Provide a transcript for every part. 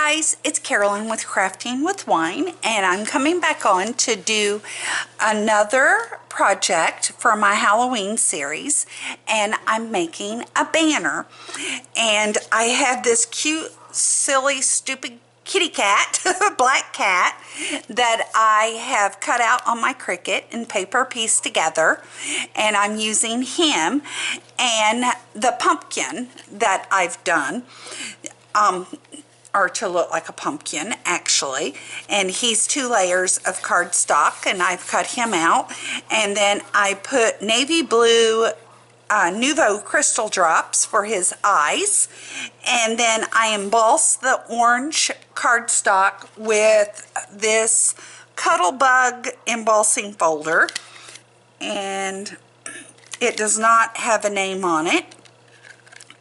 guys, it's Carolyn with Crafting with Wine, and I'm coming back on to do another project for my Halloween series, and I'm making a banner. And I have this cute, silly, stupid kitty cat, black cat, that I have cut out on my Cricut and paper pieced together, and I'm using him and the pumpkin that I've done or to look like a pumpkin actually, and he's 2 layers of cardstock, and I've cut him out, and then I put navy blue Nuvo crystal drops for his eyes, and then I embossed the orange cardstock with this Cuttlebug embossing folder, and it does not have a name on it,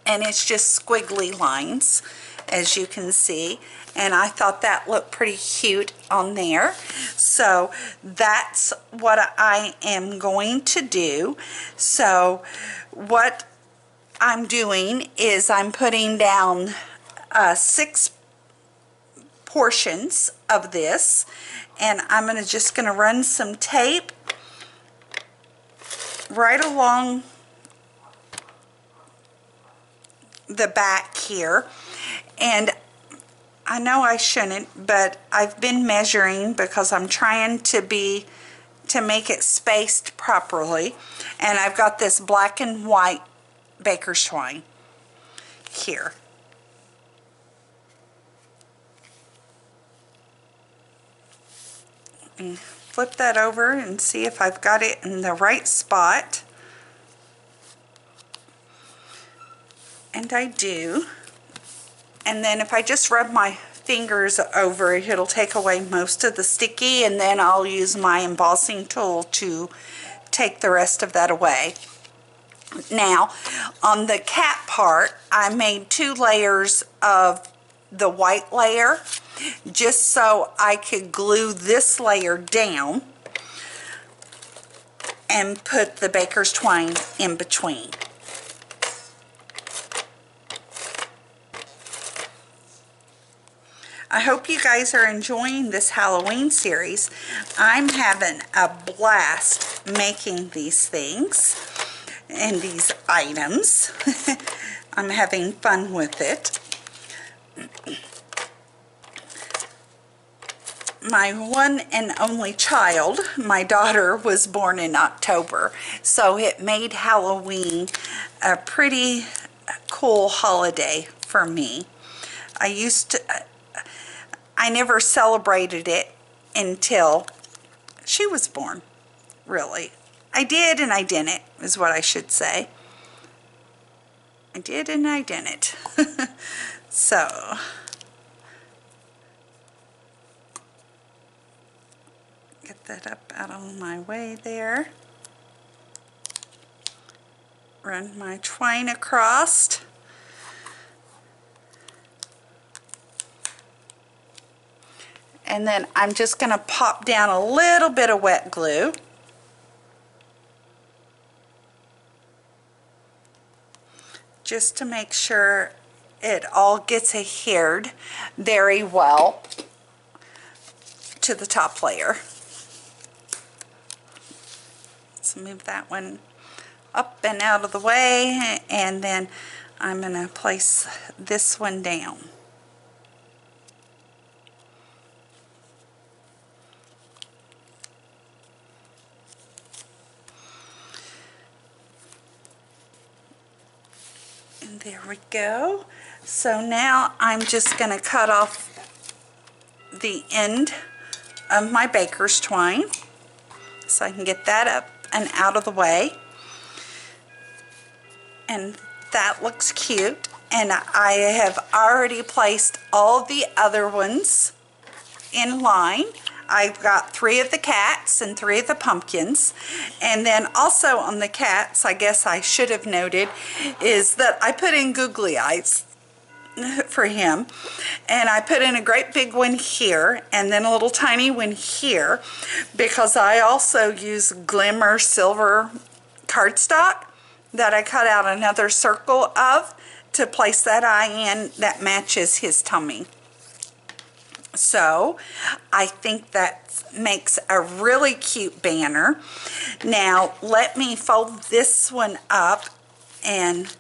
and it's just squiggly lines, as you can see, and I thought that looked pretty cute on there. So that's what I am going to do. So what I'm doing is I'm putting down 6 portions of this, and I'm just going to run some tape right along the back here. And I know I shouldn't, but I've been measuring because I'm trying to make it spaced properly, and I've got this black and white baker's twine here. And flip that over and see if I've got it in the right spot, and I do. And then if I just rub my fingers over it, it'll take away most of the sticky, and then I'll use my embossing tool to take the rest of that away. Now, on the cat part, I made 2 layers of the white layer just so I could glue this layer down and put the baker's twine in between. I hope you guys are enjoying this Halloween series. I'm having a blast making these things and these items. I'm having fun with it. My one and only child, my daughter, was born in October, so it made Halloween a pretty cool holiday for me. I never celebrated it until she was born, really. I did and I didn't, is what I should say. I did and I didn't. So, get that up out of my way there. Run my twine across. And then I'm just going to pop down a little bit of wet glue. Just to make sure it all gets adhered very well to the top layer. Let's move that one up and out of the way, and then I'm going to place this one down. There we go. So now I'm just going to cut off the end of my baker's twine so I can get that up and out of the way. And that looks cute. And I have already placed all the other ones in line. I've got 3 of the cats and 3 of the pumpkins, and then also on the cats, I guess I should have noted, is that I put in googly eyes for him, and I put in a great big one here and then a little tiny one here, because I also use glimmer silver cardstock that I cut out another circle of to place that eye in that matches his tummy. So I think that makes a really cute banner. Now let me fold this one up and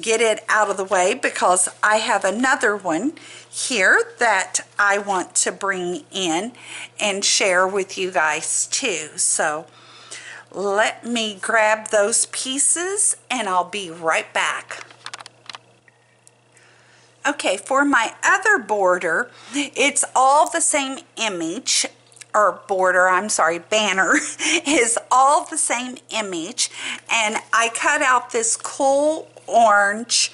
get it out of the way, because I have another one here that I want to bring in and share with you guys too. So let me grab those pieces and I'll be right back. Okay, for my other border, it's all the same image, or border, I'm sorry, banner, is all the same image, and I cut out this cool orange,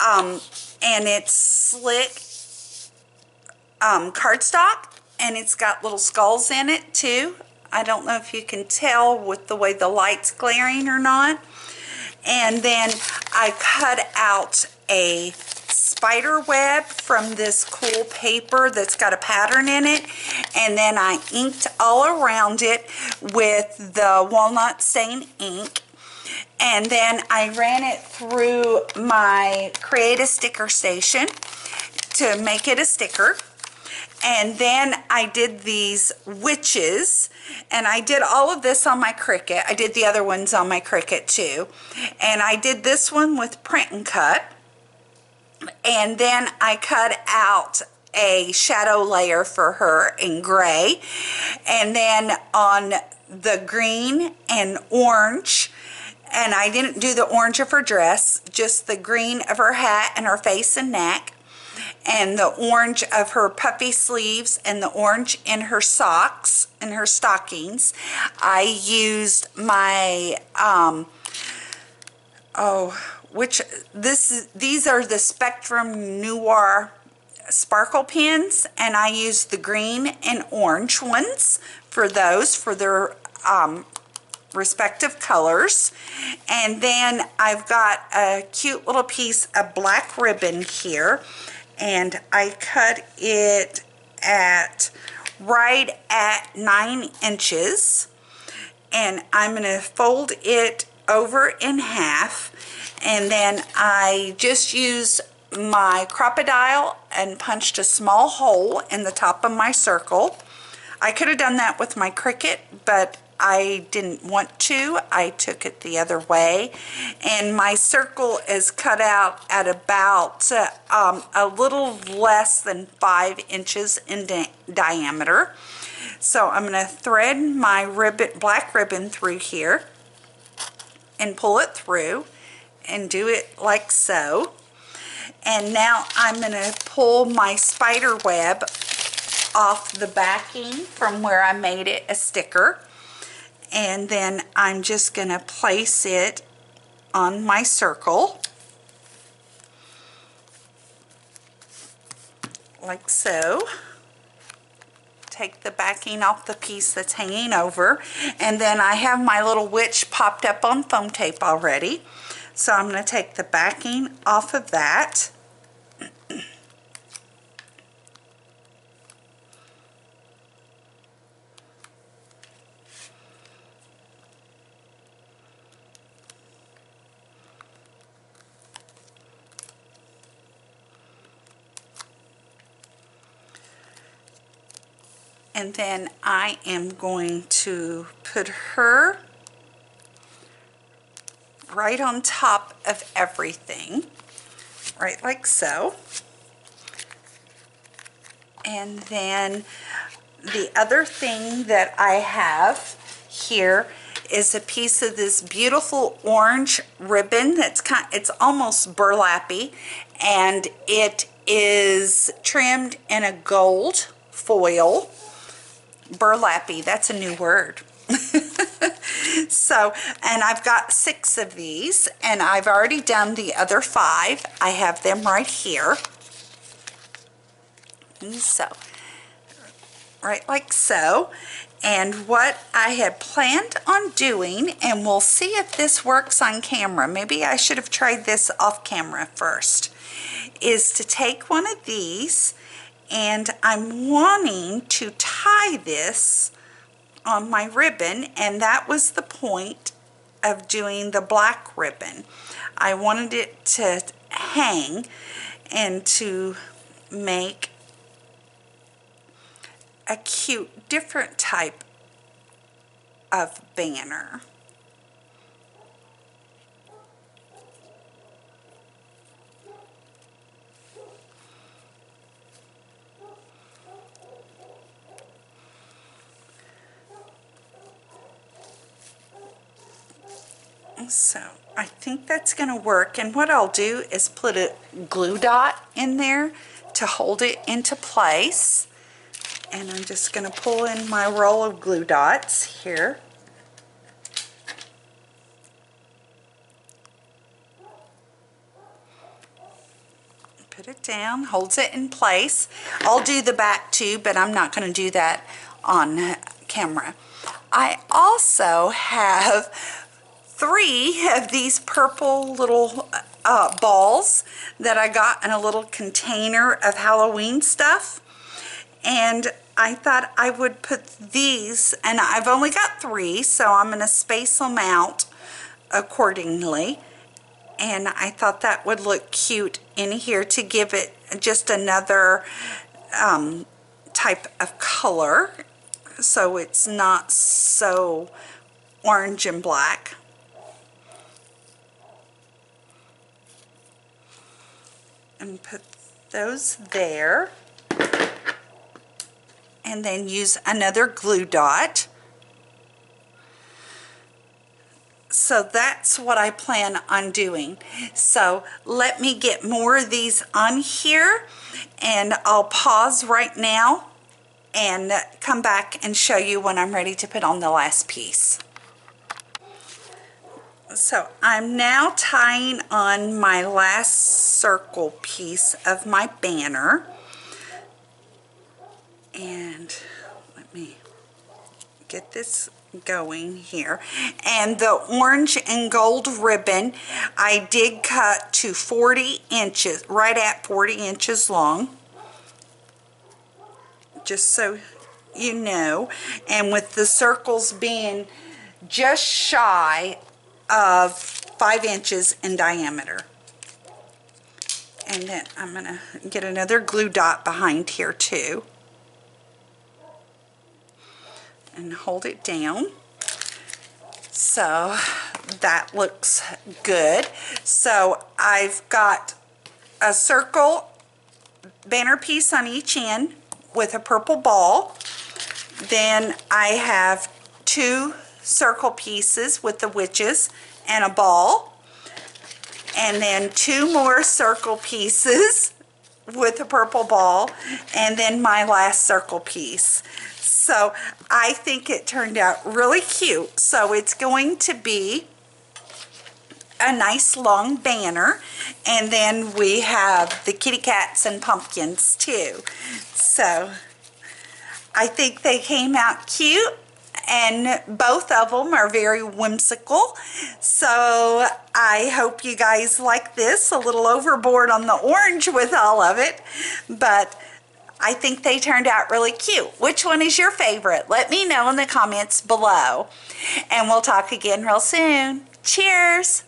and it's slick cardstock, and it's got little skulls in it too. I don't know if you can tell with the way the light's glaring or not. And then I cut out a spider web from this cool paper that's got a pattern in it, and then I inked all around it with the walnut stain ink, and then I ran it through my Create a Sticker Station to make it a sticker. And then I did these witches, and I did all of this on my Cricut. I did the other ones on my Cricut too, and I did this one with print and cut. And then I cut out a shadow layer for her in gray, and then on the green and orange, and I didn't do the orange of her dress, just the green of her hat and her face and neck, and the orange of her puffy sleeves, and the orange in her socks and her stockings. I used my these are the Spectrum Noir sparkle pens, and I used the green and orange ones for those, for their respective colors. And then I've got a cute little piece of black ribbon here, and I cut it at right at 9 inches, and I'm going to fold it over in half, and then I just used my crocodile and punched a small hole in the top of my circle. I could have done that with my Cricut, but I didn't want to. I took it the other way, and my circle is cut out at about a little less than 5 inches in diameter. So I'm going to thread my black ribbon through here and pull it through and do it like so. And now I'm going to pull my spider web off the backing from where I made it a sticker, and then I'm just going to place it on my circle like so. Take the backing off the piece that's hanging over, and then I have my little witch popped up on foam tape already, so I'm going to take the backing off of that. And then I am going to put her right on top of everything, right like so. And then the other thing that I have here is a piece of this beautiful orange ribbon that's it's almost burlappy, and it is trimmed in a gold foil. Burlappy, that's a new word. So, and I've got 6 of these, and I've already done the other 5. I have them right here. So, right like so. And what I had planned on doing, and we'll see if this works on camera, maybe I should have tried this off camera first, is to take one of these, and I'm wanting to tie this on my ribbon, and that was the point of doing the black ribbon. I wanted it to hang and to make a cute different type of banner. So I think that's going to work, and what I'll do is put a glue dot in there to hold it into place, and I'm just going to pull in my roll of glue dots here. Put it down, holds it in place. I'll do the back too, but I'm not going to do that on camera. I also have 3 of these purple little balls that I got in a little container of Halloween stuff, and I thought I would put these, and I've only got 3, so I'm going to space them out accordingly, and I thought that would look cute in here to give it just another type of color, so it's not so orange and black. And put those there, and then use another glue dot. So that's what I plan on doing. So let me get more of these on here, and I'll pause right now and come back and show you when I'm ready to put on the last piece. So I'm now tying on my last circle piece of my banner, and let me get this going here. And the orange and gold ribbon I did cut to 40 inches, right at 40 inches long, just so you know, and with the circles being just shy of 5 inches in diameter. And then I'm going to get another glue dot behind here too and hold it down. So that looks good. So I've got a circle banner piece on each end with a purple ball. Then I have 2 circle pieces with the witches and a ball, and then 2 more circle pieces with a purple ball, and then my last circle piece. So I think it turned out really cute. So it's going to be a nice long banner, and then we have the kitty cats and pumpkins too. So I think they came out cute, and both of them are very whimsical. So I hope you guys like this. A little overboard on the orange with all of it, but I think they turned out really cute. Which one is your favorite? Let me know in the comments below, and we'll talk again real soon. Cheers!